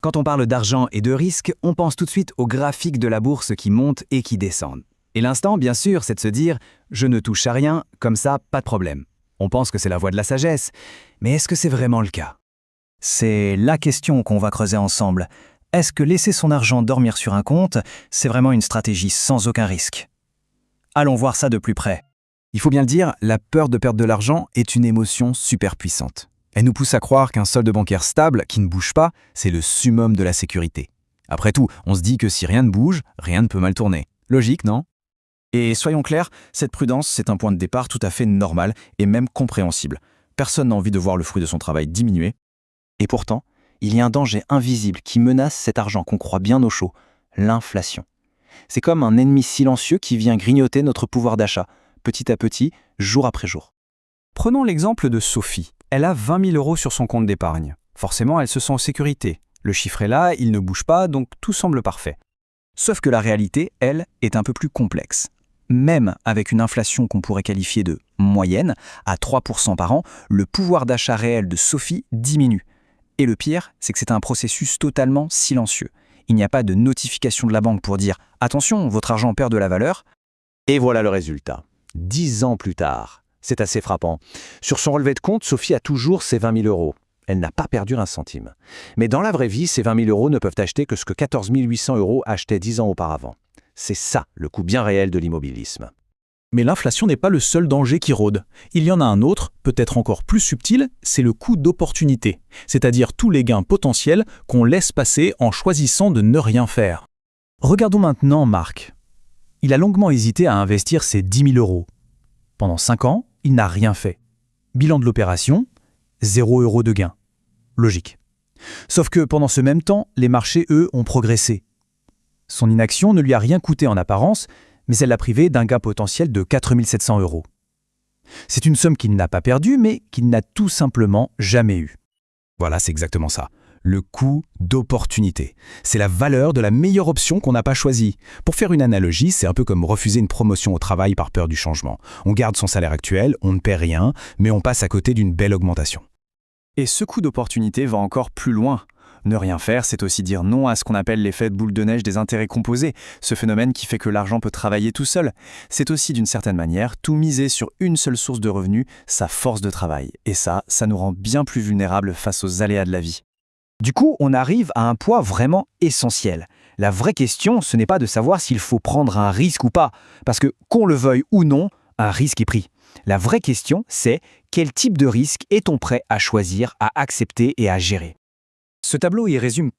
Quand on parle d'argent et de risque, on pense tout de suite aux graphiques de la bourse qui montent et qui descendent. Et l'instant, bien sûr, c'est de se dire « je ne touche à rien, comme ça, pas de problème ». On pense que c'est la voie de la sagesse, mais est-ce que c'est vraiment le cas? C'est la question qu'on va creuser ensemble. Est-ce que laisser son argent dormir sur un compte, c'est vraiment une stratégie sans aucun risque? Allons voir ça de plus près. Il faut bien le dire, la peur de perdre de l'argent est une émotion super puissante. Elle nous pousse à croire qu'un solde bancaire stable, qui ne bouge pas, c'est le summum de la sécurité. Après tout, on se dit que si rien ne bouge, rien ne peut mal tourner. Logique, non? Et soyons clairs, cette prudence, c'est un point de départ tout à fait normal et même compréhensible. Personne n'a envie de voir le fruit de son travail diminuer. Et pourtant, il y a un danger invisible qui menace cet argent qu'on croit bien au chaud, l'inflation. C'est comme un ennemi silencieux qui vient grignoter notre pouvoir d'achat, petit à petit, jour après jour. Prenons l'exemple de Sophie. Elle a 20 000 € sur son compte d'épargne. Forcément, elle se sent en sécurité. Le chiffre est là, il ne bouge pas, donc tout semble parfait. Sauf que la réalité, elle, est un peu plus complexe. Même avec une inflation qu'on pourrait qualifier de moyenne, à 3% par an, le pouvoir d'achat réel de Sophie diminue. Et le pire, c'est que c'est un processus totalement silencieux. Il n'y a pas de notification de la banque pour dire « Attention, votre argent perd de la valeur ». Et voilà le résultat. 10 ans plus tard. C'est assez frappant. Sur son relevé de compte, Sophie a toujours ses 20 000 €. Elle n'a pas perdu un centime. Mais dans la vraie vie, ces 20 000 € ne peuvent acheter que ce que 14 800 € achetaient 10 ans auparavant. C'est ça, le coût bien réel de l'immobilisme. Mais l'inflation n'est pas le seul danger qui rôde. Il y en a un autre, peut-être encore plus subtil, c'est le coût d'opportunité, c'est-à-dire tous les gains potentiels qu'on laisse passer en choisissant de ne rien faire. Regardons maintenant Marc. Il a longuement hésité à investir ses 10 000 €. Pendant 5 ans, il n'a rien fait. Bilan de l'opération, 0 € de gain. Logique. Sauf que pendant ce même temps, les marchés, eux, ont progressé. Son inaction ne lui a rien coûté en apparence, mais elle l'a privé d'un gain potentiel de 4 700 €. C'est une somme qu'il n'a pas perdue, mais qu'il n'a tout simplement jamais eue. Voilà, c'est exactement ça. Le coût d'opportunité. C'est la valeur de la meilleure option qu'on n'a pas choisie. Pour faire une analogie, c'est un peu comme refuser une promotion au travail par peur du changement. On garde son salaire actuel, on ne paie rien, mais on passe à côté d'une belle augmentation. Et ce coût d'opportunité va encore plus loin. Ne rien faire, c'est aussi dire non à ce qu'on appelle l'effet de boule de neige des intérêts composés, ce phénomène qui fait que l'argent peut travailler tout seul. C'est aussi d'une certaine manière tout miser sur une seule source de revenus, sa force de travail. Et ça nous rend bien plus vulnérables face aux aléas de la vie. Du coup, on arrive à un point vraiment essentiel. La vraie question, ce n'est pas de savoir s'il faut prendre un risque ou pas, parce que, qu'on le veuille ou non, un risque est pris. La vraie question, c'est quel type de risque est-on prêt à choisir, à accepter et à gérer? Ce tableau y résume